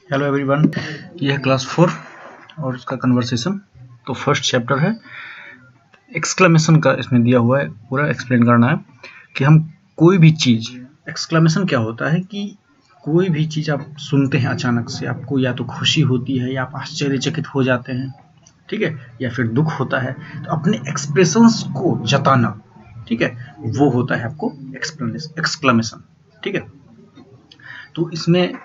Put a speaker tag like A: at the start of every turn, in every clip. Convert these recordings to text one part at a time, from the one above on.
A: Hello everyone, यह है class 4 और इसका कन्वर्सेशन। तो फर्स्ट चैप्टर है एक्सक्लेमेशन का। इसमें दिया हुआ है, पूरा एक्सप्लेन करना है कि हम कोई भी चीज़, एक्सक्लेमेशन क्या होता है कि कोई भी चीज़ आप सुनते हैं अचानक से, आपको या तो खुशी होती है या आप आश्चर्यचकित हो जाते हैं, ठीक है, या फिर दुख होता है, तो अपने एक्सप्रेशंस को जताना, ठीक है, वो होता है आपको एक्सक्लेमेशन, ठीक है। तो इसमें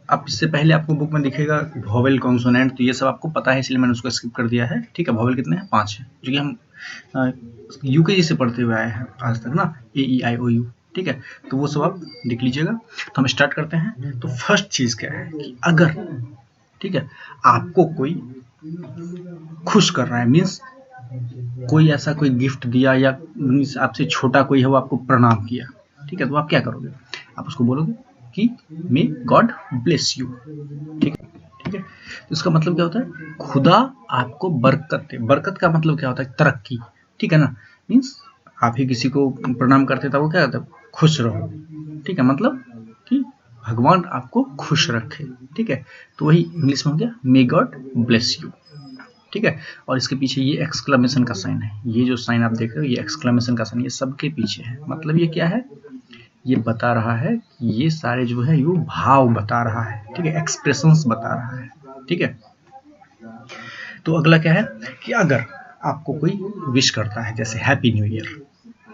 A: अब इससे पहले आपको बुक में दिखेगा वोवेल कॉन्सोनेंट, तो ये सब आपको पता है, इसलिए मैंने उसको स्किप कर दिया है, ठीक है। वोवेल कितने हैं? 5 है, जो कि हम यूकेजी से पढ़ते हुए आए हैं आज तक ना, AEIOU, ठीक है। तो वो सब आप देख लीजिएगा। तो हम स्टार्ट करते हैं। तो फर्स्ट चीज़ क्या है कि अगर, ठीक है, आपको कोई खुश कर रहा है, मीन्स कोई ऐसा कोई गिफ्ट दिया या मीन्स आपसे छोटा कोई है वो आपको प्रणाम किया, ठीक है, तो आप क्या करोगे? आप उसको बोलोगे कि मे गॉड ब्लेस यू, ठीक है, ठीक है। तो इसका मतलब क्या होता है? खुदा आपको बरकत दे। बरकत का मतलब क्या होता है? तरक्की, ठीक है ना। मीन्स आप ही किसी को प्रणाम करते था, वो क्या होता है? खुश रहो, ठीक है, मतलब कि भगवान आपको खुश रखे, ठीक है। तो वही इंग्लिश में हो गया मे गॉड ब्लेस यू, ठीक है। और इसके पीछे ये एक्सक्लेमेशन का साइन है, ये जो साइन आप देख रहे हो ये एक्सक्लेमेशन का साइन, ये सबके पीछे है। मतलब ये क्या है? ये बता रहा है कि ये सारे जो है ये भाव बता रहा है, ठीक है, एक्सप्रेशंस बता रहा है, ठीक है। तो अगला क्या है कि अगर आपको कोई विश करता है, जैसे हैप्पी न्यू ईयर,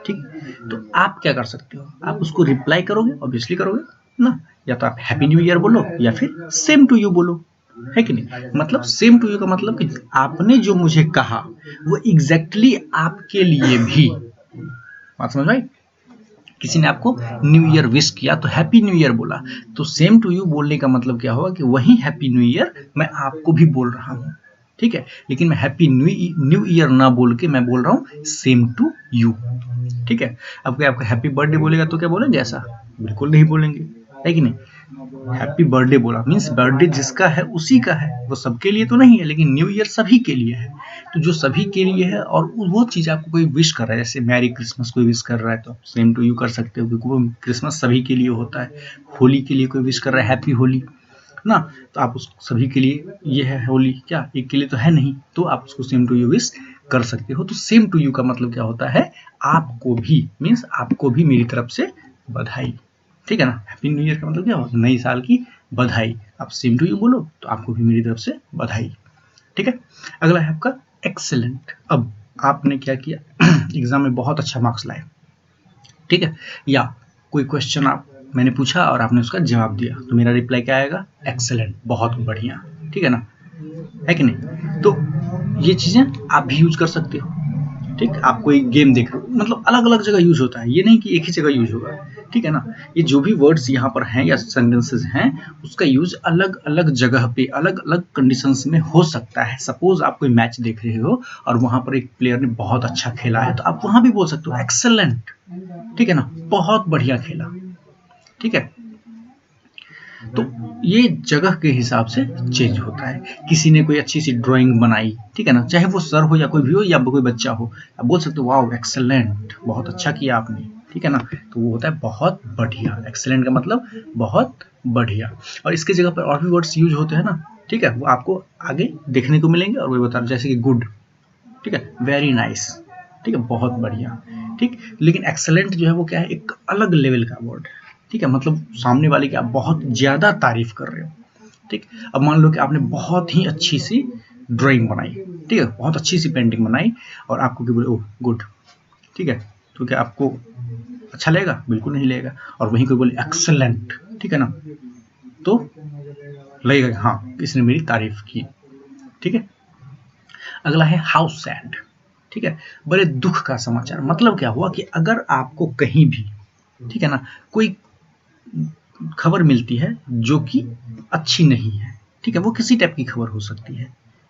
A: ठीक, तो आप क्या कर सकते हो? आप उसको रिप्लाई करोगे, ऑब्वियसली करोगे ना, या तो आप हैप्पी न्यू ईयर बोलो या फिर सेम टू यू बोलो, है कि नहीं। मतलब सेम टू यू का मतलब कि आपने जो मुझे कहा वो एग्जैक्टली आपके लिए भी, बात समझ आई? किसी ने आपको न्यू ईयर विश किया तो हैप्पी न्यू ईयर बोला, तो सेम टू यू बोलने का मतलब क्या होगा कि वही हैप्पी न्यू ईयर मैं आपको भी बोल रहा हूँ, ठीक है। लेकिन मैं हैप्पी न्यू ईयर ना बोल के मैं बोल रहा हूँ सेम टू यू, ठीक है। अब कोई आपका हैप्पी बर्थडे बोलेगा तो क्या बोलेंगे? ऐसा बिल्कुल नहीं बोलेंगे, है कि नहीं। हैप्पी बर्थडे बोला मीन्स बर्थडे जिसका है उसी का है, वो सबके लिए तो नहीं है, लेकिन न्यू ईयर सभी के लिए है। तो जो सभी के लिए है और वो चीज़ आपको कोई विश कर रहा है, जैसे मैरी क्रिसमस कोई विश कर रहा है तो सेम टू यू कर सकते हो, क्योंकि वो क्रिसमस सभी के लिए होता है। होली के लिए कोई विश कर रहा है हैप्पी होली ना, तो आप उस सभी के लिए, ये है होली, क्या एक के लिए तो है नहीं, तो आप उसको सेम टू यू विश कर सकते हो। तो सेम टू यू का मतलब क्या होता है? आपको भी, मीन्स आपको भी मेरी तरफ से बधाई, ठीक है ना। हैप्पी न्यू ईयर का मतलब क्या होता है? नई साल की बधाई। आप सेम टू यू बोलो तो आपको भी मेरी तरफ से बधाई, ठीक है। अगला है आपका एक्सेलेंट। अब आपने क्या किया? एग्जाम में बहुत अच्छा मार्क्स लाए, ठीक है, या कोई क्वेश्चन आप मैंने पूछा और आपने उसका जवाब दिया, तो मेरा रिप्लाई क्या आएगा? एक्सेलेंट, बहुत बढ़िया, ठीक है ना, है कि नहीं। तो ये चीजें आप भी यूज कर सकते हो, ठीक। आप कोई गेम देख रहे हो, मतलब अलग अलग जगह यूज होता है, ये नहीं कि एक ही जगह यूज होगा, ठीक है ना। ये जो भी वर्ड्स यहाँ पर हैं या सेंटेंसेस हैं, उसका यूज अलग अलग जगह पे अलग अलग कंडीशंस में हो सकता है। सपोज आप कोई मैच देख रहे हो और वहां पर एक प्लेयर ने बहुत अच्छा खेला है, तो आप वहां भी बोल सकते हो एक्सेलेंट, ठीक है ना, बहुत बढ़िया खेला, ठीक है। तो ये जगह के हिसाब से चेंज होता है। किसी ने कोई अच्छी सी ड्राइंग बनाई, ठीक है ना, चाहे वो सर हो या कोई भी हो या कोई बच्चा हो, आप बोल सकते हो वाओ एक्सेलेंट, बहुत अच्छा किया आपने, ठीक है ना। तो वो होता है बहुत बढ़िया। एक्सेलेंट का मतलब बहुत बढ़िया। और इसके जगह पर और भी वर्ड्स यूज होते हैं ना, ठीक है, वो आपको आगे देखने को मिलेंगे और वो बता रहे, जैसे कि गुड, ठीक है, वेरी नाइस, ठीक है, बहुत बढ़िया, ठीक। लेकिन एक्सेलेंट जो है वो क्या है? एक अलग लेवल का वर्ड है, ठीक है, मतलब सामने वाले की आप बहुत ज्यादा तारीफ कर रहे हो, ठीक। अब मान लो कि आपने बहुत ही अच्छी सी ड्राइंग बनाई, ठीक है, बहुत अच्छी सी पेंटिंग बनाई और आपको क्या बोले? ओह गुड, ठीक है, तो क्या आपको अच्छा लगेगा? बिल्कुल नहीं लगेगा। और वहीं कोई बोले एक्सेलेंट, ठीक है ना, तो लगेगा कि हाँ इसने मेरी तारीफ की, ठीक है। अगला है हाउ सैड, ठीक है, बड़े दुख का समाचार। मतलब क्या हुआ कि अगर आपको कहीं भी, ठीक है ना, कोई खबर मिलती है जो कि अच्छी नहीं है, ठीक है, वो किसी टाइप की खबर हो सकती है,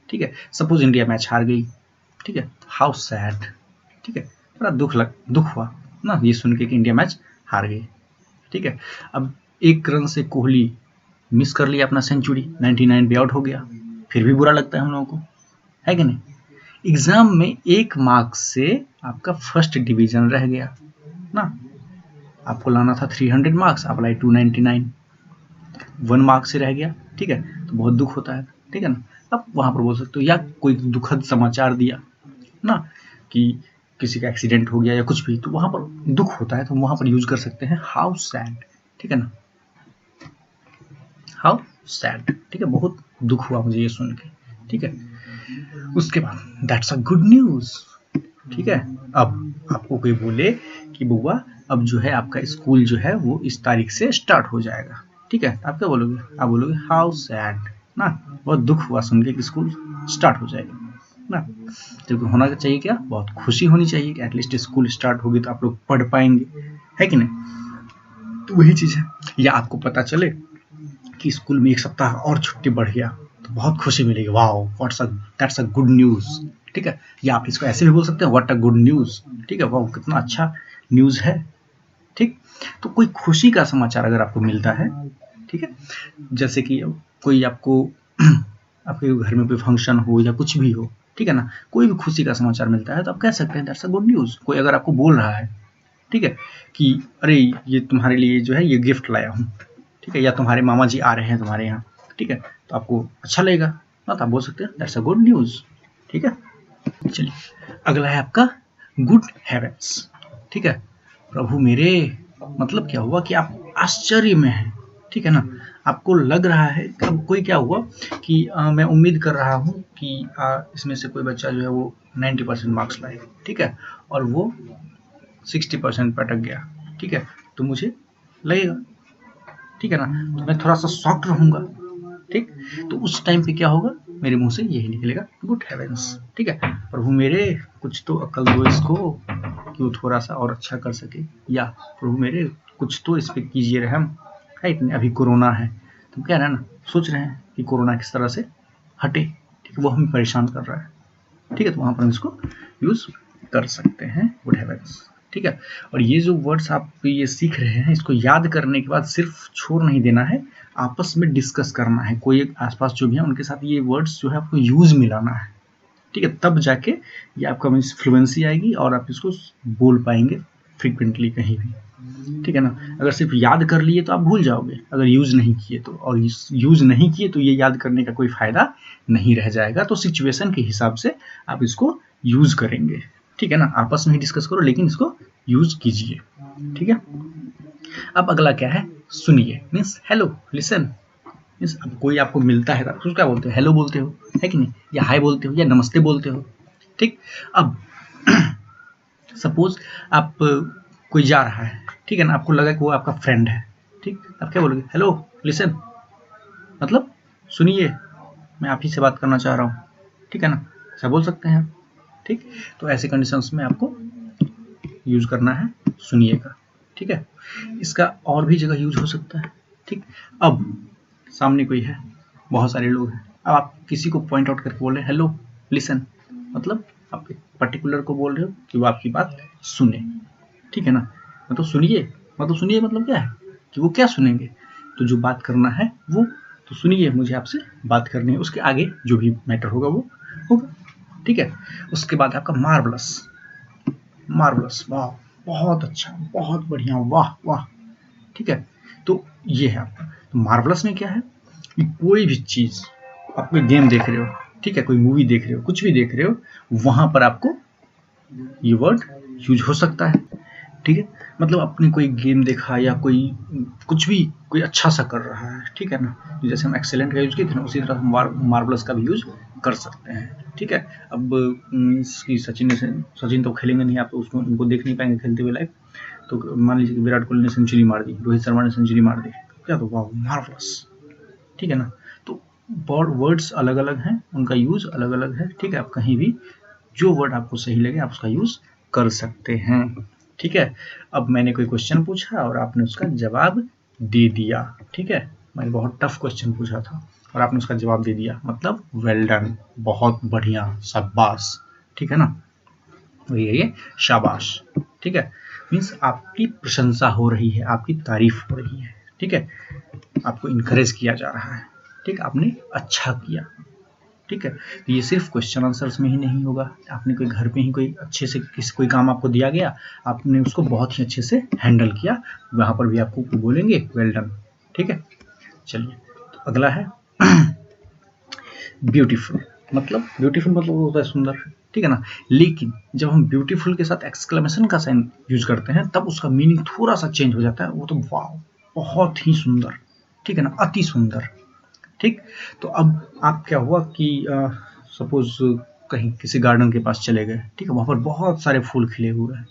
A: ठीक है। सपोज इंडिया मैच हार गई, ठीक है, हाउ सैड, ठीक है, बड़ा दुख हुआ ना ये सुन के कि इंडिया मैच हार गई, ठीक है। अब एक रन से कोहली मिस कर लिया अपना सेंचुरी, 99 पे आउट हो गया, फिर भी बुरा लगता है हम लोगों को, है कि नहीं। एग्जाम में 1 मार्क्स से आपका फर्स्ट डिवीजन रह गया ना, आपको लाना था 300 मार्क्स, आप लाए 299, 1 मार्क्स से रह गया, ठीक है, तो बहुत दुख होता है, ठीक है ना। अब वहां पर बोल सकते हो, या कोई दुखद समाचार दिया ना कि किसी का एक्सीडेंट हो गया या कुछ भी, तो वहां पर दुख होता है, तो वहां पर यूज कर सकते हैं हाउ सैड, ठीक है ना, हाउ सैड, ठीक है, बहुत दुख हुआ मुझे ये सुन के, ठीक है। उसके बाद दैट्स अ गुड न्यूज, ठीक है। अब आपको कोई बोले कि बुआ अब जो है आपका स्कूल जो है वो इस तारीख से स्टार्ट हो जाएगा, ठीक है, आप क्या बोलोगे, आप बोलोगे हाउ सैड ना, बहुत दुख हुआ सुन के कि स्कूल स्टार्ट हो जाएगा ना। तो होना चाहिए क्या, बहुत खुशी होनी चाहिए कि एटलीस्ट स्कूल स्टार्ट होगी तो आप लोग पढ़ पाएंगे, है कि नहीं। तो वही चीज है। या आपको पता चले कि स्कूल में एक सप्ताह और छुट्टी बढ़ गया तो बहुत खुशी मिलेगी, wow that's a good news, ठीक है। या आप इसको ऐसे भी बोल सकते हैं, व्हाट अ गुड न्यूज, ठीक है, वाह कितना अच्छा न्यूज है, ठीक। तो कोई खुशी का समाचार अगर आपको मिलता है, ठीक है, जैसे कि कोई आपको आपके घर में कोई फंक्शन हो या कुछ भी हो, ठीक है ना, कोई भी खुशी का समाचार मिलता है तो आप कह सकते हैं दैट्स अ गुड न्यूज। कोई अगर आपको बोल रहा है, ठीक है, कि अरे ये तुम्हारे लिए जो है ये गिफ्ट लाया हूँ, ठीक है, या तुम्हारे मामा जी आ रहे हैं तुम्हारे यहाँ, ठीक है, तो आपको अच्छा लगेगा ना, तो आप बोल सकते हैं दैट्स अ गुड न्यूज, ठीक है। चलिए अगला है आपका गुड हेवेंस, ठीक है, प्रभु मेरे, मतलब क्या हुआ कि आप आश्चर्य में हैं, ठीक है ना, आपको लग रहा है अब कोई क्या हुआ कि मैं उम्मीद कर रहा हूँ कि इसमें से कोई बच्चा जो है वो 90% मार्क्स लाए, ठीक है, और वो 60% पटक गया, ठीक है, तो मुझे लगेगा, ठीक है ना, तो मैं थोड़ा सा शॉक्ड रहूंगा, ठीक। तो उस टाइम पे क्या होगा, मेरे मुंह से यही निकलेगा गुड हेवेंस, ठीक है, प्रभु मेरे कुछ तो अकल दो इसको कि वो थोड़ा सा और अच्छा कर सके, या प्रभु मेरे कुछ तो इस पे कीजिए रहम, है इतने अभी कोरोना है, तो क्या है ना, सोच रहे हैं कि कोरोना किस तरह से हटे, ठीक है, वो हमें परेशान कर रहा है, ठीक है, तो वहां पर हम इसको यूज कर सकते हैं गुड हेवेंस, ठीक है। और ये जो वर्ड्स आप ये सीख रहे हैं इसको याद करने के बाद सिर्फ छोड़ नहीं देना है, आपस में डिस्कस करना है, कोई एक आसपास जो भी है उनके साथ ये वर्ड्स जो है आपको यूज मिलाना है, ठीक है, तब जाके ये आपका फ्लुएंसी आएगी और आप इसको बोल पाएंगे फ्रिक्वेंटली कहीं भी, ठीक है ना। अगर सिर्फ याद कर लिए तो आप भूल जाओगे, अगर यूज नहीं किए तो, और यूज नहीं किए तो ये याद करने का कोई फायदा नहीं रह जाएगा। तो सिचुएशन के हिसाब से आप इसको यूज करेंगे, ठीक है ना, आपस में ही डिस्कस करो लेकिन इसको यूज कीजिए, ठीक है। अब अगला क्या है, सुनिए, मीन्स हेलो, लिसन, मीन्स अब कोई आपको मिलता है तो उसको क्या बोलते हो, हेलो बोलते हो, है कि नहीं, या हाय बोलते हो या नमस्ते बोलते हो, ठीक। अब सपोज आप कोई जा रहा है, ठीक है ना, आपको लगा कि वो आपका फ्रेंड है, ठीक, आप क्या बोलोगे, हेलो लिसन, मतलब सुनिए मैं आप ही से बात करना चाह रहा हूँ, ठीक है ना, ऐसा बोल सकते हैं, ठीक। तो ऐसे कंडीशंस में आपको यूज करना है सुनिए का, ठीक है। इसका और भी जगह यूज हो सकता है, ठीक। अब सामने कोई है, बहुत सारे लोग हैं, अब आप किसी को पॉइंट आउट करके बोल रहे हैं हेलो लिसन, मतलब आप एक पर्टिकुलर को बोल रहे हो कि वो आपकी बात सुने, ठीक है ना, मतलब सुनिए, मतलब क्या है कि वो क्या सुनेंगे, तो जो बात करना है वो, तो सुनिए मुझे आपसे बात करनी है, उसके आगे जो भी मैटर होगा वो होगा, ठीक है। उसके बाद आपका मार्वलस, वाह बहुत अच्छा, बहुत बढ़िया, वाह वाह, ठीक है। तो ये है आपका, तो मार्वलस में क्या है कि कोई भी चीज, आप कोई गेम देख रहे हो, ठीक है, कोई मूवी देख रहे हो, कुछ भी देख रहे हो, वहां पर आपको ये वर्ड यूज हो सकता है, ठीक है। मतलब आपने कोई गेम देखा या कोई कुछ भी कोई अच्छा सा कर रहा है, ठीक है ना, जैसे हम एक्सेलेंट का यूज किए थे ना, उसी तरह हम मार्वलस का भी यूज कर सकते हैं, ठीक है। अब इसकी सचिन तो खेलेंगे नहीं, आप उसको उनको देख नहीं पाएंगे खेलते हुए लाइव, तो मान लीजिए कि विराट कोहली ने सेंचुरी मार दी, रोहित शर्मा ने सेंचुरी मार दी, क्या तो वाह मार्वलस, ठीक है ना। तो वर्ड्स अलग अलग हैं, उनका यूज अलग अलग है, ठीक है, आप कहीं भी जो वर्ड आपको सही लगे आप उसका यूज कर सकते हैं, ठीक है। अब मैंने कोई क्वेश्चन पूछा और आपने उसका जवाब दे दिया, ठीक है, मैंने बहुत टफ क्वेश्चन पूछा था और आपने उसका जवाब दे दिया, मतलब वेल डन, बहुत बढ़िया, शाबाश, ठीक है ना, वही है ये शाबाश, ठीक है, मीन्स आपकी प्रशंसा हो रही है, आपकी तारीफ हो रही है, ठीक है, आपको इनकरेज किया जा रहा है, ठीक, आपने अच्छा किया, ठीक है। तो ये सिर्फ क्वेश्चन आंसर्स में ही नहीं होगा, आपने कोई घर पे ही कोई अच्छे से कोई काम आपको दिया गया, आपने उसको बहुत ही अच्छे से हैंडल किया, वहां पर भी आपको बोलेंगे वेल डन, ठीक है। चलिए तो अगला है ब्यूटीफुल मतलब होता है सुंदर, ठीक है ना। लेकिन जब हम ब्यूटीफुल के साथ एक्सक्लेमेशन का साइन यूज करते हैं तब उसका मीनिंग थोड़ा सा चेंज हो जाता है। वो तो वाव, बहुत ही सुंदर, ठीक है ना, अति सुंदर, ठीक। तो अब आप क्या हुआ कि सपोज कहीं किसी गार्डन के पास चले गए, ठीक है, वहां पर बहुत सारे फूल खिले हुए हैं,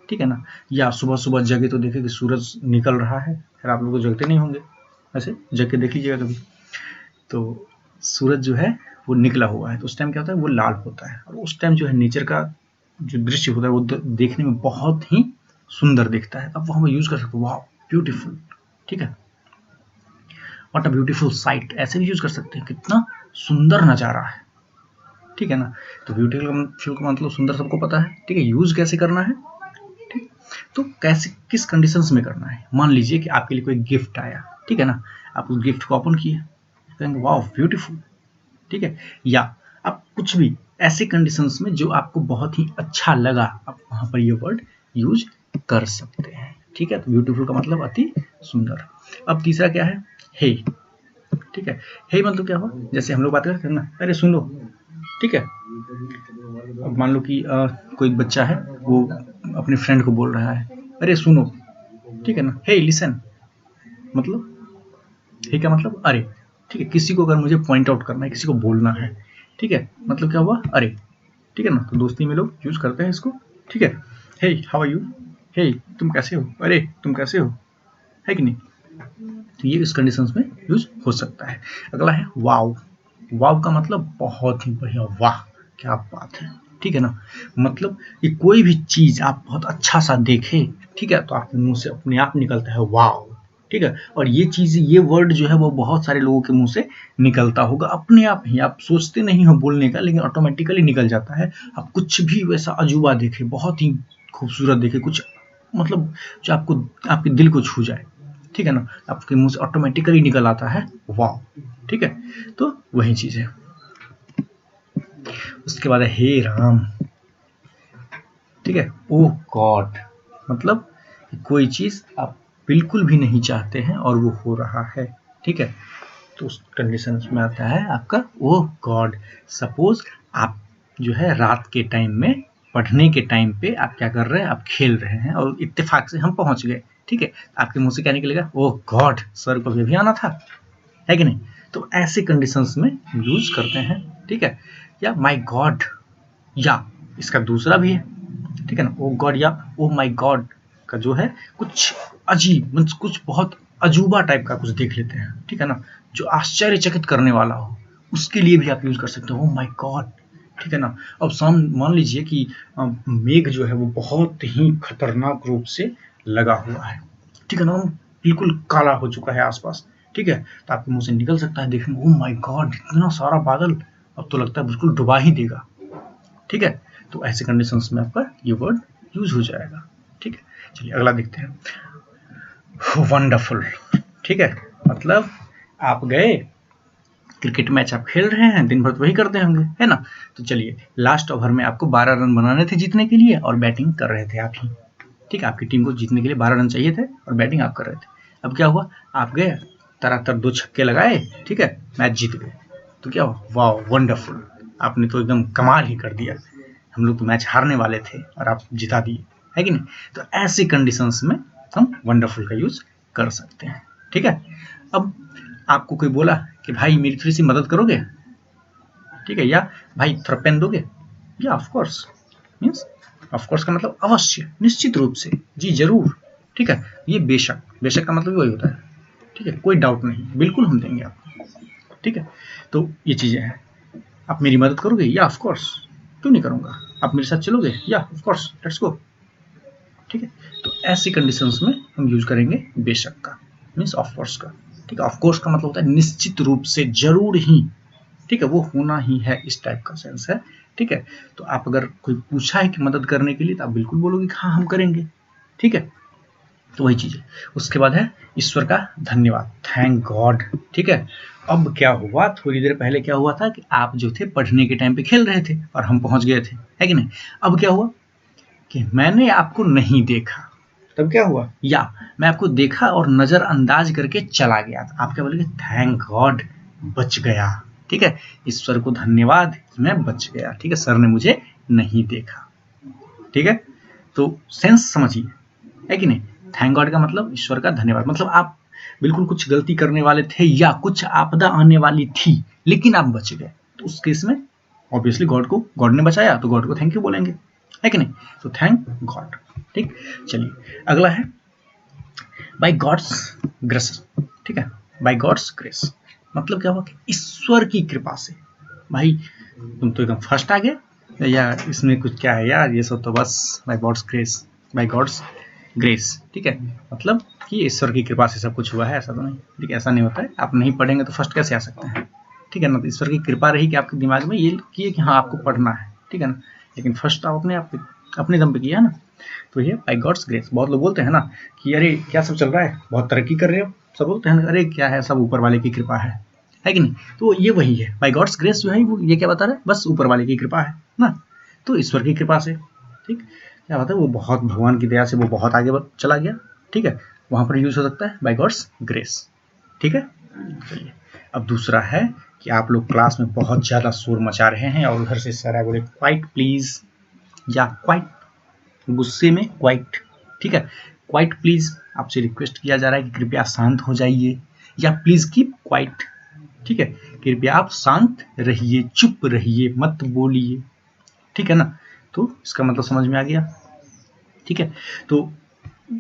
A: ठीक है ना। या सुबह सुबह जगे तो देखे कि सूरज निकल रहा है, फिर आप लोग तो जगते नहीं होंगे, ऐसे जग के देख लीजिएगा कभी। तो सूरज जो है वो निकला हुआ है, तो उस टाइम क्या होता है, वो लाल होता है, और उस टाइम जो है नेचर का जो दृश्य होता है वो देखने में बहुत ही सुंदर दिखता है। अब वो हम यूज कर सकते हैं, वाह ब्यूटीफुल, ठीक है, व्हाट अ ब्यूटीफुल साइट, ऐसे भी यूज कर सकते हैं, कितना सुंदर नजारा है, ठीक है ना। तो ब्यूटीफुल का मतलब सुंदर सबको पता है, ठीक है। यूज कैसे करना है, ठीक, तो कैसे किस कंडीशंस में करना है। मान लीजिए कि आपके लिए कोई गिफ्ट आया, ठीक है ना, आप उस गिफ्ट को ओपन किए, कहेंगे वाह ब्यूटीफुल, ठीक है। या आप कुछ भी ऐसे कंडीशंस में जो आपको बहुत ही अच्छा लगा, आप वहां पर ये वर्ड यूज कर सकते हैं, ठीक है। तो ब्यूटीफुल का मतलब अति सुंदर। अब तीसरा क्या है, हे, ठीक है। हे मतलब क्या हुआ, जैसे हम लोग बात करते हैं ना, अरे सुन लो, ठीक है। अब मान लो कि कोई बच्चा है, वो अपने फ्रेंड को बोल रहा है, अरे सुनो, ठीक है ना, हे लिसन, मतलब हे का मतलब अरे, ठीक है। किसी को अगर मुझे पॉइंट आउट करना है, किसी को बोलना है, ठीक है, मतलब क्या हुआ, अरे, ठीक है ना। तो दोस्ती में लोग यूज करते हैं इसको, ठीक है। हे हाउ आर यू, हे तुम कैसे हो, अरे तुम कैसे हो, है कि नहीं। तो ये इस कंडीशंस में यूज हो सकता है। अगला है वाव, वाव का मतलब बहुत ही बढ़िया, वाह क्या बात है, ठीक है ना। मतलब ये कोई भी चीज आप बहुत अच्छा सा देखे, ठीक है, तो आपके मुंह से अपने आप निकलता है वाव, ठीक है। और ये चीज, ये वर्ड जो है वो बहुत सारे लोगों के मुंह से निकलता होगा अपने आप ही, आप सोचते नहीं हो बोलने का, लेकिन ऑटोमेटिकली निकल जाता है। आप कुछ भी वैसा अजूबा देखे, बहुत ही खूबसूरत देखे, कुछ मतलब जो आपको आपके दिल को छू जाए, ठीक है ना, आपके मुंह से ऑटोमेटिकली निकल आता है वाह, ठीक है। तो वही चीज है। उसके बाद है हे राम, ठीक है, ओ गॉड, मतलब कोई चीज आप बिल्कुल भी नहीं चाहते हैं और वो हो रहा है, ठीक है। तो उस कंडीशन में आता है आपका ओ गॉड। सपोज आप जो है रात के टाइम में, पढ़ने के टाइम पे आप क्या कर रहे हैं, आप खेल रहे हैं और इत्तेफाक से हम पहुंच गए, ठीक है। आपके मुंह से क्या निकलेगा, ओ गॉड सर को भी आना था, है कि नहीं। तो ऐसे कंडीशंस में यूज करते हैं, ठीक है। या माय गॉड, या इसका दूसरा भी है, ठीक है ना, ओ गॉड या ओ माय गॉड का जो है कुछ अजीब, मीन्स कुछ बहुत अजूबा टाइप का कुछ देख लेते हैं, ठीक है ना, जो आश्चर्यचकित करने वाला हो, उसके लिए भी आप यूज कर सकते हो, ओ माय गॉड, ठीक है ना। अब मान लीजिए कि मेघ जो है वो बहुत ही खतरनाक रूप से लगा हुआ है, ठीक है ना, बिल्कुल काला हो चुका है आसपास, ठीक है। तो आपके मुंह से निकल सकता है देखने, ओ माय गॉड इतना सारा बादल, अब तो लगता है बिल्कुल डुबा ही देगा, ठीक है। तो ऐसे कंडीशंस में आपका ये वर्ड यूज हो जाएगा, ठीक है। चलिए अगला देखते हैं, वंडरफुल, ठीक है, मतलब आप गए क्रिकेट मैच आप खेल रहे हैं, दिन भर तो वही करते होंगे, है ना। तो चलिए लास्ट ओवर में आपको 12 रन बनाने थे जीतने के लिए, और बैटिंग कर रहे थे आप ही, ठीक है। आपकी टीम को जीतने के लिए 12 रन चाहिए थे और बैटिंग आप कर रहे थे। अब क्या हुआ, आप गए तरातर 2 छक्के लगाए, ठीक है, मैच जीत गए। तो क्या हुआ, वाह वंडरफुल, आपने तो एकदम कमाल ही कर दिया, हम लोग तो मैच हारने वाले थे और आप जिता दिए, है कि नहीं। तो ऐसी कंडीशंस में हम वंडरफुल का यूज कर सकते हैं, ठीक है। अब आपको कोई बोला कि भाई मेरी थोड़ी सी मदद करोगे, ठीक है, या भाई थोड़ा पेन दोगे, या of course, means of course का मतलब अवश्य, निश्चित रूप से, जी जरूर, ठीक है। ये बेशक, बेशक का मतलब वही होता है, ठीक है, कोई डाउट नहीं, बिल्कुल हम देंगे आपको, ठीक है। तो ये चीजें हैं, आप मेरी मदद करोगे, या ऑफ कोर्स, क्यों नहीं करूंगा, आप मेरे साथ चलोगे, या ऑफ कोर्स लेट्स गो, ठीक है। तो ऐसी कंडीशंस में हम यूज करेंगे बेशक का, मींस ऑफ कोर्स का, ठीक है। ऑफ कोर्स का मतलब होता है निश्चित रूप से, जरूर ही, ठीक है, वो होना ही है, इस टाइप का सेंस है, ठीक है। तो आप अगर कोई पूछा है कि मदद करने के लिए, तो आप बिल्कुल बोलोगे हाँ हम करेंगे, ठीक है। तो वही चीज है। उसके बाद है ईश्वर का धन्यवाद, थैंक गॉड, ठीक है। अब क्या हुआ, थोड़ी देर पहले क्या हुआ था कि आप जो थे पढ़ने के टाइम पे खेल रहे थे और हम पहुंच गए थे, है कि नहीं। अब क्या हुआ कि मैंने आपको नहीं देखा, तब क्या हुआ, या मैं आपको देखा और नजरअंदाज करके चला गया, था आप क्या बोलेंगे, थैंक गॉड बच गया, ठीक है, ईश्वर को धन्यवाद मैं बच गया, ठीक है, सर ने मुझे नहीं देखा, ठीक है। तो सेंस समझिए, है कि नहीं। थैंक गॉड का मतलब ईश्वर का धन्यवाद, मतलब आप बिल्कुल कुछ गलती करने वाले थे या कुछ आपदा आने वाली थी लेकिन आप बच गए, तो उस केस में ऑब्वियसली गॉड ने बचाया तो गॉड को थैंक यू बोलेंगे, है कि नहीं। तो थैंक गॉड, ठीक। चलिए अगला है बाय गॉड्स ग्रेस, ठीक है। बाय गॉड्स ग्रेस मतलब क्या हुआ कि ईश्वर की कृपा से। भाई तुम तो एकदम फर्स्ट आ गए या इसमें कुछ क्या है यार, ये सब तो बस by God's grace, by God's grace, ठीक है, मतलब कि ईश्वर की कृपा से सब कुछ हुआ है, ऐसा तो नहीं, ठीक है, ऐसा नहीं होता है। आप नहीं पढ़ेंगे तो फर्स्ट कैसे आ सकते हैं, ठीक है ना। तो ईश्वर की कृपा रही कि आपके दिमाग में ये किए कि हाँ आपको पढ़ना है, ठीक है ना, लेकिन फर्स्ट आप अपने दम पे किया ना। तो ये बाय गॉड्स ग्रेस, बहुत लोग बोलते हैं ना कि अरे क्या सब चल रहा है, बहुत तरक्की कर रहे हो, सब बोलते हैं अरे क्या है, सब ऊपर वाले की कृपा है कि नहीं। तो ये वही है बाय गॉड्स ग्रेस जो है, वो ये क्या बता रहा है, बस ऊपर वाले की कृपा है ना, तो ईश्वर की कृपा से, ठीक। क्या होता है वो बहुत भगवान की दया से वो बहुत आगे चला गया, ठीक है, वहां पर यूज हो सकता है बाय गॉड्स ग्रेस, ठीक है। चलिए अब दूसरा है कि आप लोग क्लास में बहुत ज्यादा शोर मचा रहे हैं और उधर से सर बोले क्वाइट प्लीज, या क्वाइट गुस्से में क्वाइट, ठीक है, क्वाइट प्लीज आपसे रिक्वेस्ट किया जा रहा है कि कृपया शांत हो जाइए, या प्लीज कीप क्वाइट, ठीक है, कृपया आप शांत रहिए, चुप रहिए, मत बोलिए, ठीक है ना। तो इसका मतलब समझ में आ गया, ठीक है। तो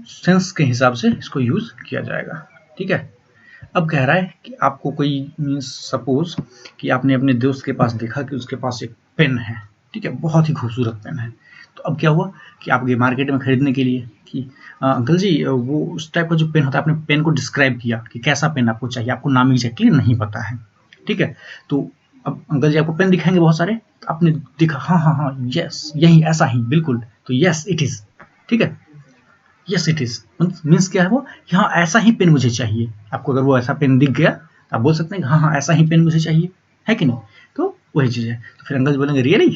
A: सेंस के हिसाब से इसको यूज किया जाएगा, ठीक है। अब कह रहा है कि आपको कोई मीन्स सपोज कि आपने अपने दोस्त के पास देखा कि उसके पास एक पेन है, ठीक है, बहुत ही खूबसूरत पेन है। तो अब क्या हुआ कि आप गए मार्केट में खरीदने के लिए कि अंकल जी वो उस टाइप का जो पेन होता है, आपने पेन को डिस्क्राइब किया कि कैसा पेन आपको चाहिए, आपको नाम एग्जैक्टली नहीं पता है, ठीक है। तो अब अंकल जी आपको पेन दिखाएंगे बहुत सारे, तो आपने देखा हाँ हाँ हाँ यस यही ऐसा ही बिल्कुल, तो यस इट इज, ठीक है, यस इट इज मीन्स क्या है वो कि हाँ ऐसा ही पेन मुझे चाहिए। आपको अगर वो ऐसा पेन दिख गया तो आप बोल सकते हैं हाँ हाँ ऐसा ही पेन मुझे चाहिए, है कि नहीं। तो वही चीज़ है। तो फिर अंकल जी बोलेंगे रियली,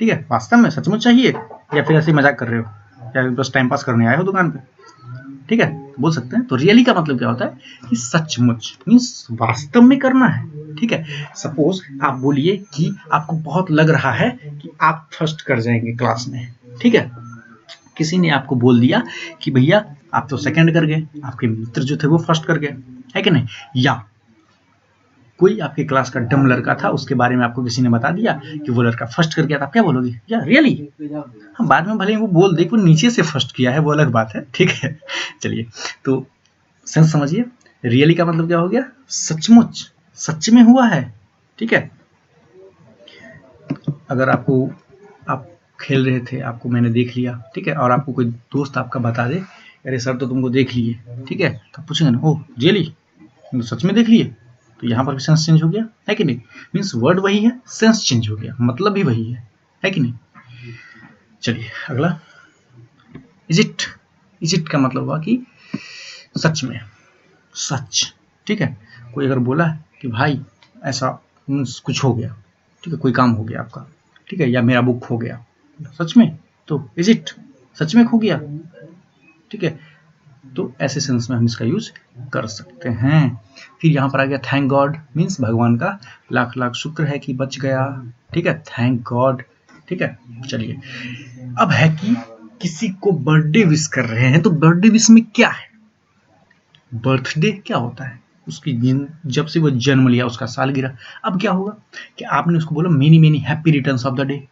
A: ठीक है, वास्तव में सचमुच चाहिए, या फिर ऐसे ही मजाक कर रहे हो या बस टाइम पास करने आए हो दुकान पे, ठीक है, तो बोल सकते हैं। तो रियली का मतलब क्या होता है कि सचमुच मीन्स वास्तव में करना है, ठीक है। सपोज आप बोलिए कि आपको बहुत लग रहा है कि आप फर्स्ट कर जाएंगे क्लास में, ठीक है, किसी ने आपको बोल दिया कि भैया आप तो सेकंड कर गए, आपके मित्र जो थे वो फर्स्ट कर गए, है कि नहीं। या कोई आपके क्लास का डम लड़का था, उसके बारे में आपको किसी ने बता दिया कि वो लड़का फर्स्ट कर गया था, आप क्या बोलोगे, या रियली। हाँ बाद में भले ही वो बोल दे कि वो नीचे से फर्स्ट किया है, वो अलग बात है, ठीक है। चलिए तो सेंस समझिए, रियली का मतलब क्या हो गया, सचमुच, सच में हुआ है, ठीक है। अगर आपको आप खेल रहे थे, आपको मैंने देख लिया, ठीक है, और आपको कोई दोस्त आपका बता दे अरे सर तो तुमको देख लिए, ठीक है, तो पूछेंगे ना ओह रियली तुम सच में देख लिए, तो यहाँ पर भी सेंस चेंज हो गया, है कि नहीं। मीन्स वर्ड वही है, सेंस चेंज हो गया, मतलब भी वही है कि नहीं। चलिए अगला इज इट का मतलब हुआ कि सच में, सच, ठीक है। कोई अगर बोला कि भाई ऐसा कुछ हो गया, ठीक है, कोई काम हो गया आपका, ठीक है, या मेरा बुक खो गया, सच में, तो इज इट सच में खो गया, ठीक है। तो ऐसे सेंस में हम इसका यूज कर सकते हैं। फिर यहाँ पर आ गया थैंक गॉड, मीन्स भगवान का लाख लाख शुक्र है कि बच गया, ठीक है, थैंक गॉड, ठीक है। चलिए अब है कि किसी को बर्थडे विश कर रहे हैं, तो बर्थडे विश में क्या है, बर्थडे क्या होता है, उसकी जब से वो जन्म लिया उसका सालगिरह। अब क्या होगा कि आपने उसको बोला many many happy returns of the day,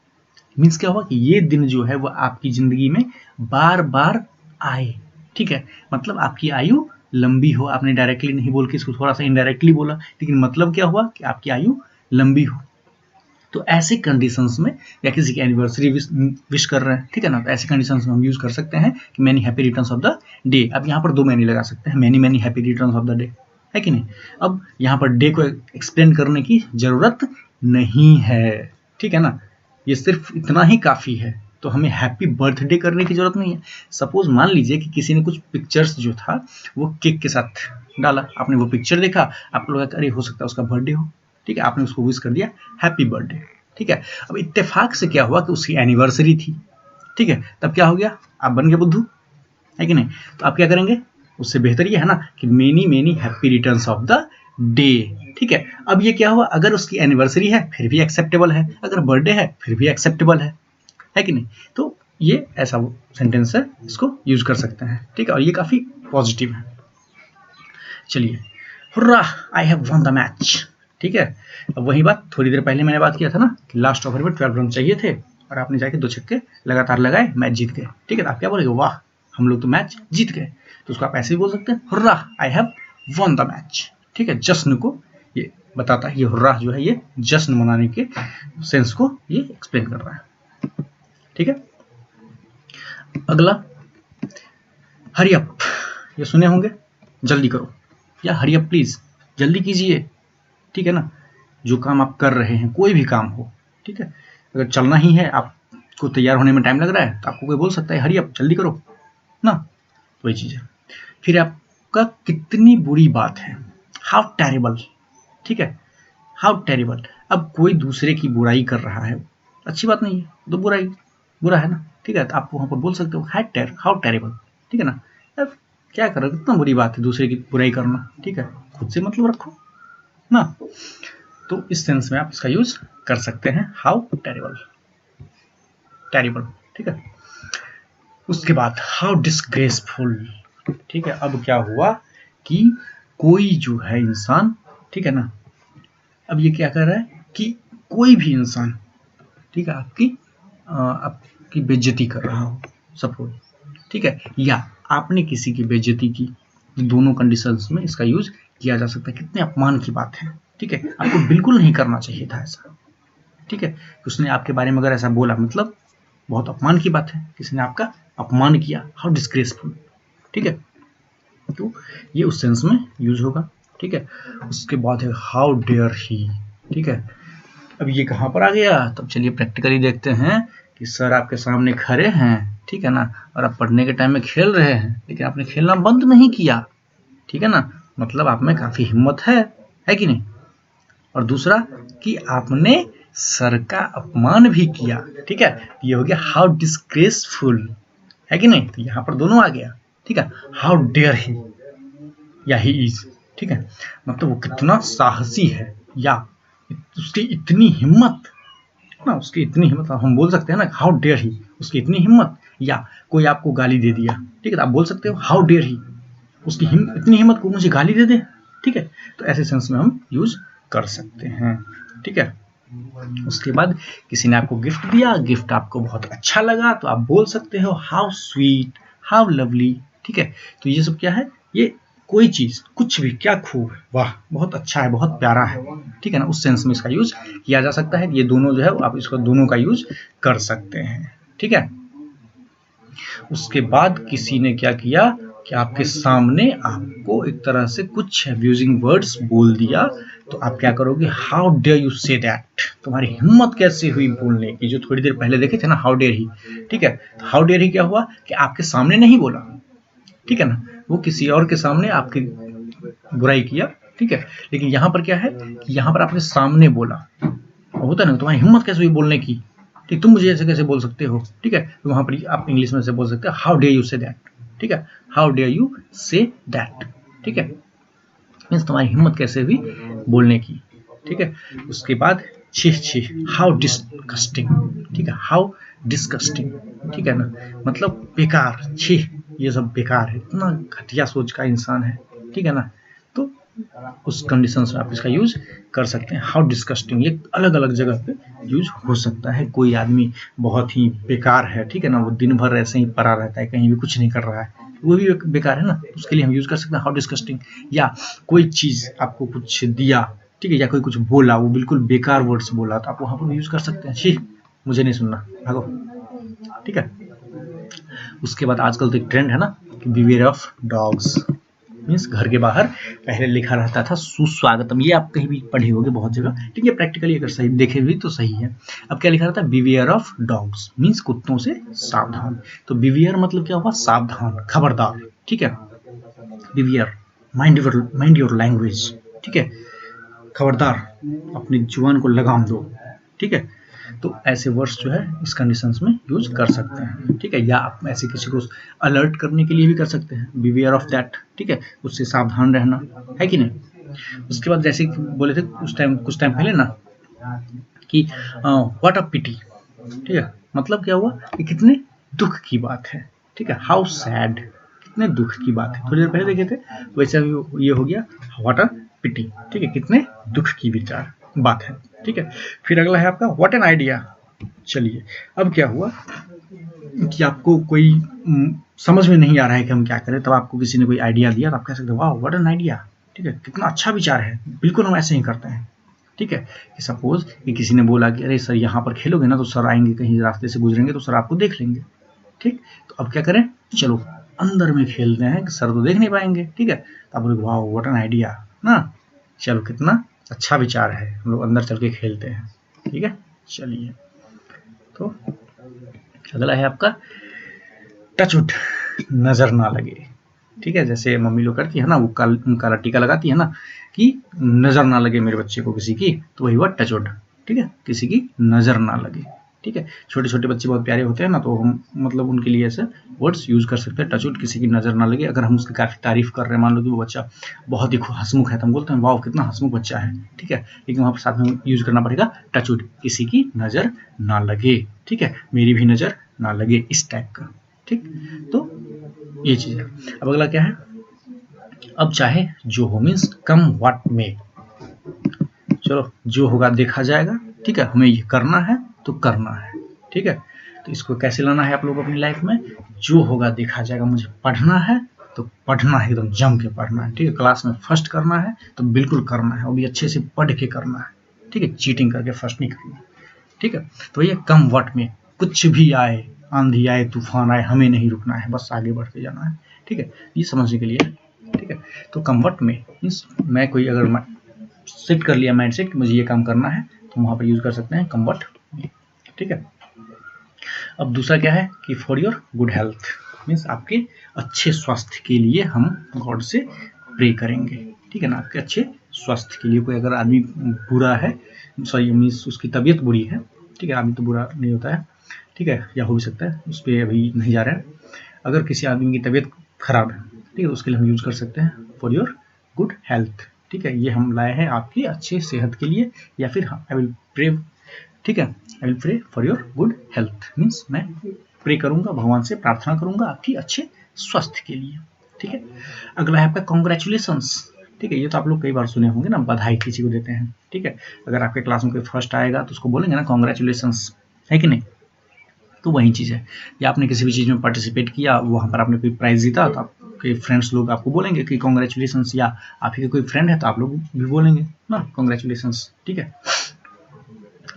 A: means क्या हुआ कि ये दिन जो है वो आपकी जिंदगी में बार बार आए, ठीक है, मतलब आपकी आयु लंबी हो। आपने डायरेक्टली नहीं बोल के इसको थोड़ा सा इनडायरेक्टली बोला, लेकिन मतलब क्या हुआ कि आपकी आयु लंबी हो। तो ऐसे कंडीशंस में, या किसी की एनिवर्सरी विश कर रहे हैं, ठीक है ना, तो ऐसे कंडीशंस में हम यूज कर सकते हैं कि many happy returns of the day. अब यहाँ पर दो मैनी लगा सकते हैं, many many happy returns of the day, है कि नहीं। अब यहाँ पर डे को एक्सप्लेन करने की जरूरत नहीं है, ठीक है ना, ये सिर्फ इतना ही काफी है। तो हमें हैप्पी बर्थडे करने की जरूरत नहीं है। सपोज मान लीजिए कि किसी ने कुछ पिक्चर्स जो था वो केक के साथ डाला, आपने वो पिक्चर देखा, आपको लगा अरे हो सकता है उसका बर्थडे हो, ठीक है, आपने उसको विश कर दिया हैप्पी बर्थडे, ठीक है। अब इत्तेफाक से क्या हुआ कि उसकी एनिवर्सरी थी, ठीक है, तब क्या हो गया, आप बन गए बुद्धू, है कि नहीं। तो आप क्या करेंगे, उससे बेहतर ये है ना कि many many happy returns of the day, ठीक है। अब ये क्या हुआ, अगर उसकी एनिवर्सरी है फिर भी एक्सेप्टेबल है, अगर बर्थडे है फिर भी एक्सेप्टेबल है कि नहीं। तो ये ऐसा सेंटेंस है, इसको यूज कर सकते हैं, ठीक है। और ये काफी पॉजिटिव है। चलिए, hurrah I have one the match, ठीक है। अब वही बात थोड़ी देर पहले मैंने बात किया था ना कि लास्ट ओवर में 12 रन चाहिए थे और आपने जाके 2 छक्के लगातार लगाए, मैच जीत गए, ठीक है। तो आप क्या बोलेंगे, वाह हम लोग तो मैच जीत गए। तो उसको आप ऐसे भी बोल सकते हैं, hurrah I have one the match, ठीक है। जश्न को ये बताता है, ये हुर्रा जो है ये जश्न मनाने के सेंस को ये एक्सप्लेन कर रहा है, ठीक है। अगला हरी अप, ये सुने होंगे, जल्दी करो या हरी अप प्लीज, जल्दी कीजिए, ठीक है ना। जो काम आप कर रहे हैं, कोई भी काम हो, ठीक है, अगर चलना ही है, आपको तैयार होने में टाइम लग रहा है, तो आपको कोई बोल सकता है हरी अप, जल्दी करो ना, वही चीज है। फिर आपका कितनी बुरी बात है, हाउ टेरिबल, ठीक है, हाउ टेरिबल। अब कोई दूसरे की बुराई कर रहा है, अच्छी बात नहीं है, तो बुरा है ना, ठीक है। तो आप वहां पर बोल सकते हो हाउ टेरिबल, ठीक है ना। अब क्या करो, कितना बुरी बात है दूसरे की बुराई करना, ठीक है, खुद से मतलब रखो ना। तो इस सेंस में आप इसका यूज कर सकते हैं, हाउ टेरिबल, ठीक है। उसके बाद हाउ डिसग्रेसफुल, ठीक है। अब क्या हुआ कि कोई जो है इंसान, ठीक है ना, अब ये क्या कर रहा है कि कोई भी इंसान, ठीक है, आपकी बेइज्जती कर रहा हो सपोज, ठीक है, या आपने किसी की बेइज्जती की, दोनों कंडीशंस में इसका यूज किया जा सकता है। कितने अपमान की बात है, ठीक है, आपको बिल्कुल नहीं करना चाहिए था ऐसा, ठीक है। उसने आपके बारे में अगर ऐसा बोला, मतलब बहुत अपमान की बात है, किसी ने आपका अपमान किया, हाउ डिस्ग्रेसफुल, ठीक है। तो ये उस सेंस में यूज होगा, ठीक है। उसके बाद है हाउ डेयर ही, ठीक है। अब ये कहाँ पर आ गया, तब चलिए प्रैक्टिकली देखते हैं कि सर आपके सामने खड़े हैं, ठीक है ना, और आप पढ़ने के टाइम में खेल रहे हैं, लेकिन आपने खेलना बंद नहीं किया, ठीक है ना, मतलब आप में काफी हिम्मत है कि नहीं। और दूसरा कि आपने सर का अपमान भी किया, ठीक है, ये हो गया हाउ डिस्ग्रेसफुल, है कि नहीं। तो यहाँ पर दोनों आ गया, ठीक है, हाउ डेयर ही या ही इज, ठीक है, मतलब वो कितना साहसी है, या उसकी इतनी हिम्मत ना, उसकी इतनी हिम्मत, हम बोल सकते हैं ना हाउ डेयर ही, उसकी इतनी हिम्मत। या कोई आपको गाली दे दिया, ठीक है, तो आप बोल सकते हो हाउ डेयर ही, उसकी इतनी हिम्मत को मुझे गाली दे दे, ठीक है। तो ऐसे सेंस में हम यूज कर सकते हैं, ठीक है। उसके बाद किसी ने आपको गिफ्ट दिया, गिफ्ट आपको बहुत अच्छा लगा, तो आप बोल सकते हो हाउ स्वीट, हाउ लवली, ठीक है। तो ये सब क्या है, ये कोई चीज, कुछ भी, क्या खूब है, वाह बहुत अच्छा है, बहुत प्यारा है, ठीक है ना, उस सेंस में इसका यूज किया जा सकता है। ये दोनों जो है आप इसको दोनों का यूज कर सकते हैं, ठीक है। उसके बाद किसी ने क्या किया कि आपके सामने आपको एक तरह से कुछ अब्यूजिंग वर्ड्स बोल दिया, तो आप क्या करोगे, how dare you say that, तुम्हारी हिम्मत कैसे हुई बोलने की, जो थोड़ी देर पहले देखे थे ना हाउ डेयर ही, ठीक है। तो हाउ डेयर ही क्या हुआ कि आपके सामने नहीं बोला, ठीक है ना, वो किसी और के सामने आपकी बुराई किया, ठीक है। लेकिन यहाँ पर क्या है कि यहाँ पर आपने सामने बोला, होता है ना, तुम्हारी हिम्मत कैसे हुई बोलने की, ठीक, तुम मुझे ऐसे कैसे बोल सकते हो, ठीक है। तो वहां पर आप इंग्लिश में से बोल सकते हो how dare you say that, ठीक है, how dare you say that, ठीक है, मीन्स तुम्हारी हिम्मत कैसे हुई बोलने की, ठीक है। उसके बाद छी, हाउ डिस्कस्टिंग, ठीक है, हाउ डिस्कस्टिंग, ठीक है ना, मतलब बेकार, छी ये सब बेकार है, इतना घटिया सोच का इंसान है, ठीक है ना। तो उस कंडीशंस में आप इसका यूज कर सकते हैं, हाउ डिस्कस्टिंग। ये अलग अलग जगह पे यूज हो सकता है। कोई आदमी बहुत ही बेकार है, ठीक है ना, वो दिन भर ऐसे ही पड़ा रहता है, कहीं भी कुछ नहीं कर रहा है, वो भी बेकार है ना, उसके लिए हम यूज कर सकते हैं हाउ डिस्कस्टिंग। या कोई चीज आपको कुछ दिया, ठीक है, या कोई कुछ बोला, वो बिल्कुल बेकार वर्ड्स बोला, तो आप वहां पर यूज कर सकते हैं, छी मुझे नहीं सुनना, भागो, ठीक है। उसके बाद आजकल तो एक ट्रेंड है ना कि बिवेयर ऑफ डॉग्स, मीन्स घर के बाहर पहले लिखा रहता था सुस्वागतम, ये आप कहीं भी पढ़े होंगे बहुत जगह, ठीक है। प्रैक्टिकली अगर सही देखे भी तो सही है। अब क्या लिखा रहता है, बिवेयर ऑफ डॉग्स, मीन्स कुत्तों से सावधान। तो बिवेयर मतलब क्या हुआ, सावधान, खबरदार, ठीक है। बिवेयर, माइंड योर लैंग्वेज, ठीक है, खबरदार, अपनी जुबान को लगाम दो, ठीक है। तो ऐसे वर्ड्स जो है इस कंडीशंस में यूज कर सकते हैं, ठीक है। या आप ऐसे किसी को अलर्ट करने के लिए भी कर सकते हैं, बिवेयर ऑफ दैट, ठीक है, उससे सावधान रहना, है कि नहीं। उसके बाद जैसे बोले थे कुछ टाइम पहले ना कि व्हाट अ पिटी, ठीक है, मतलब क्या हुआ कि कितने दुख की बात है, ठीक है, हाउ सैड, कितने दुख की बात है, थोड़ी देर पहले देखे थे, वैसे अभी ये हो गया व्हाट अ पिटी, ठीक है, कितने दुख की विचार बात है, ठीक है। फिर अगला है आपका व्हाट एन आइडिया। चलिए अब क्या हुआ कि आपको कोई समझ में नहीं आ रहा है कि हम क्या करें, तब आपको किसी ने कोई आइडिया दिया तो आप कह सकते हो वाह व्हाट एन आइडिया, ठीक है, कितना अच्छा विचार है, बिल्कुल हम ऐसे ही करते हैं, ठीक है। कि सपोज कि किसी ने बोला कि अरे सर यहाँ पर खेलोगे ना तो सर आएंगे, कहीं रास्ते से गुजरेंगे तो सर आपको देख लेंगे, ठीक, तो अब क्या करें, चलो अंदर में खेलते हैं कि सर तो देख नहीं पाएंगे, ठीक है, तो आप बोलोगे वाह व्हाट एन आइडिया ना, चलो कितना अच्छा विचार है, हम लोग अंदर चल के खेलते हैं, ठीक है। चलिए तो अगला है आपका टचवुड, नजर ना लगे, ठीक है, जैसे मम्मी लोग करती है ना, वो काला टीका लगाती है ना कि नजर ना लगे मेरे बच्चे को किसी की, तो वही हुआ टचवुड, ठीक है, किसी की नजर ना लगे, ठीक है। छोटे छोटे बच्चे बहुत प्यारे होते हैं ना, तो हम मतलब उनके लिए ऐसे वर्ड्स यूज कर सकते हैं, टचवुड, किसी की नजर ना लगे। अगर हम उसकी काफी तारीफ कर रहे हैं, मान लो कि वो बच्चा बहुत ही हंसमुख है, तो हम बोलते हैं वाह कितना हंसमुख बच्चा है, ठीक है, लेकिन वहां पर साथ में यूज करना पड़ेगा टचवुड, किसी की नजर ना लगे, ठीक है, मेरी भी नजर ना लगे, इस टाइप का, ठीक। तो ये चीज है। अब अगला क्या है, अब चाहे जो हो मीन्स कम व्हाट में, चलो जो होगा देखा जाएगा, ठीक है, हमें ये करना है तो करना है, ठीक है। तो इसको कैसे लाना है आप लोग अपनी लाइफ में, जो होगा देखा जाएगा, मुझे पढ़ना है तो पढ़ना है, एकदम जम के पढ़ना है, ठीक है, क्लास में फर्स्ट करना है तो बिल्कुल करना है, वो भी अच्छे से पढ़ के करना है, ठीक है, चीटिंग करके फर्स्ट नहीं करना, ठीक है। तो ये कम व्हाट में, कुछ भी आए, आंधी आए तूफान आए, हमें नहीं रुकना है, बस आगे बढ़ते जाना है, ठीक है, ये समझने के लिए, ठीक है। तो कम व्हाट में मीन्स मैं कोई अगर सेट कर लिया माइंड सेट कि मुझे ये काम करना है, तो वहां पर यूज कर सकते हैं कम व्हाट में, ठीक है। अब दूसरा क्या है कि for your good health, means आपके अच्छे स्वास्थ्य के लिए हम गॉड से प्रे करेंगे, ठीक है ना, आपके अच्छे स्वास्थ्य के लिए। कोई अगर आदमी बुरा है, सॉरी मीन्स उसकी तबीयत बुरी है, ठीक है, आदमी तो बुरा नहीं होता है, ठीक है, या हो भी सकता है, उस पर अभी नहीं जा रहा है। अगर किसी आदमी की तबीयत खराब है, ठीक है, उसके लिए हम यूज कर सकते हैं फॉर योर गुड हेल्थ, ठीक है, ये हम लाए हैं आपकी अच्छे सेहत के लिए, या फिर आई विल प्रे, ठीक है, I will pray for your good health, means मैं प्रे करूंगा, भगवान से प्रार्थना करूंगा आपकी अच्छे स्वास्थ्य के लिए, ठीक है। अगला है आपका कॉन्ग्रेचुलेशंस, ठीक है, ये तो आप लोग कई बार सुने होंगे ना, बधाई किसी को देते हैं, ठीक है, अगर आपके क्लास में कोई फर्स्ट आएगा तो उसको बोलेंगे ना कॉन्ग्रेचुलेशंस, है कि नहीं, तो वही चीज़ है, या आपने किसी भी चीज़ में पार्टिसिपेट किया, वहाँ पर आपने कोई प्राइज जीता, तो आपके फ्रेंड्स लोग आपको बोलेंगे कि कॉन्ग्रेचुलेशंस, या आप ही का कोई फ्रेंड है तो आप लोग भी बोलेंगे ना कॉन्ग्रेचुलेशंस, ठीक है।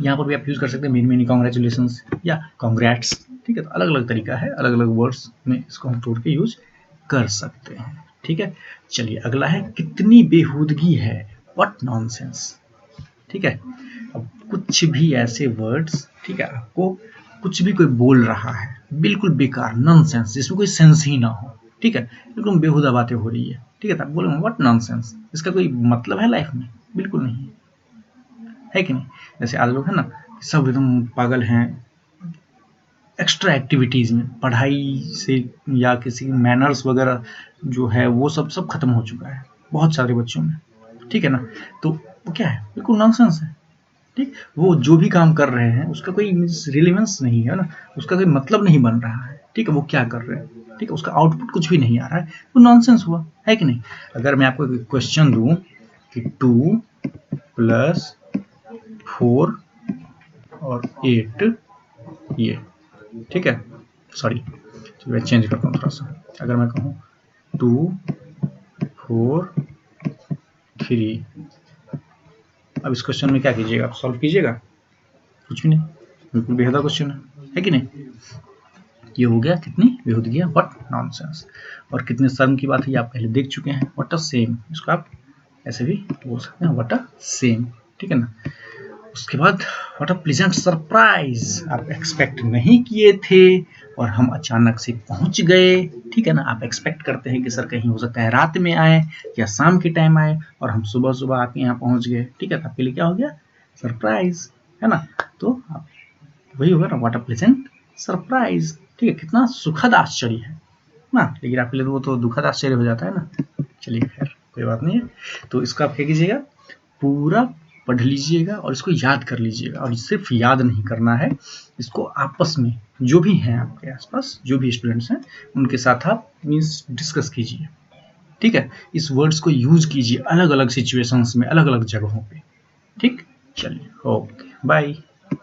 A: यहाँ पर भी आप यूज कर सकते हैं मेनी मेनी कॉन्ग्रेचुलेशंस या कॉन्ग्रेट्स, ठीक है, तो अलग अलग तरीका है, अलग अलग वर्ड्स में इसको हम तोड़ के यूज कर सकते हैं, ठीक है। चलिए अगला है कितनी बेहूदगी है, व्हाट नॉनसेंस, ठीक है। अब कुछ भी ऐसे वर्ड्स, ठीक है, आपको कुछ भी कोई बोल रहा है बिल्कुल बेकार, नॉनसेंस, जिसमें कोई सेंस ही ना हो, ठीक है, बिल्कुल बेहुदा बातें हो रही है, ठीक है, तो आप बोलोगे व्हाट नॉनसेंस, इसका कोई मतलब है लाइफ में, बिल्कुल नहीं है कि नहीं। जैसे आज लोग है ना सब एकदम पागल हैं एक्स्ट्रा एक्टिविटीज में, पढ़ाई से या किसी मैनर्स वगैरह जो है वो सब खत्म हो चुका है बहुत सारे बच्चों में, ठीक है ना, तो वो क्या है, बिल्कुल नॉनसेंस है, ठीक, वो जो भी काम कर रहे हैं उसका कोई रिलेवेंस नहीं है ना, उसका कोई मतलब नहीं बन रहा है, ठीक है, वो क्या कर रहे हैं, ठीक है, उसका आउटपुट कुछ भी नहीं आ रहा है, वो नॉनसेंस हुआ, है कि नहीं। अगर मैं आपको एक क्वेश्चन दूं कि 2 + 4 और 8 ये, ठीक है, सॉरी मैं चेंज करता हूँ थोड़ा सा, अगर मैं कहूँ 2 4 3, अब इस क्वेश्चन में क्या कीजिएगा, आप सॉल्व कीजिएगा, कुछ भी नहीं, बिल्कुल बेहदा क्वेश्चन है कि नहीं। ये हो गया कितनी बेहूदगी है, व्हाट नॉनसेंस। और कितने शर्म की बात है, ये आप पहले देख चुके हैं, व्हाट अ सेम, इसको आप ऐसे भी बोल सकते हैं, व्हाट अ सेम, ठीक है ना। उसके बाद व्हाट अ प्लीजेंट सरप्राइज, आप एक्सपेक्ट नहीं किए थे और हम अचानक से पहुंच गए, ठीक है ना, आप एक्सपेक्ट करते हैं कि सर कहीं हो सकता है रात में आए या शाम के टाइम आए, और हम सुबह सुबह आपके यहाँ पहुंच गए, ठीक है, तो आपके लिए क्या हो गया, सरप्राइज, है ना। तो आप वही होगा ना, व्हाट अ प्लीजेंट सरप्राइज, ठीक है, कितना सुखद आश्चर्य है ना, लेकिन आपके लिए वो तो दुखद आश्चर्य हो जाता है ना। चलिए खैर कोई बात नहीं है। तो इसका आप क्या कीजिएगा, पूरा पढ़ लीजिएगा और इसको याद कर लीजिएगा। और सिर्फ याद नहीं करना है, इसको आपस में जो भी हैं आपके आसपास, जो भी स्टूडेंट्स हैं, उनके साथ आप मीन्स डिस्कस कीजिए, ठीक है। इस वर्ड्स को यूज कीजिए अलग अलग सिचुएशंस में, अलग अलग जगहों पे, ठीक। चलिए, ओके, बाय।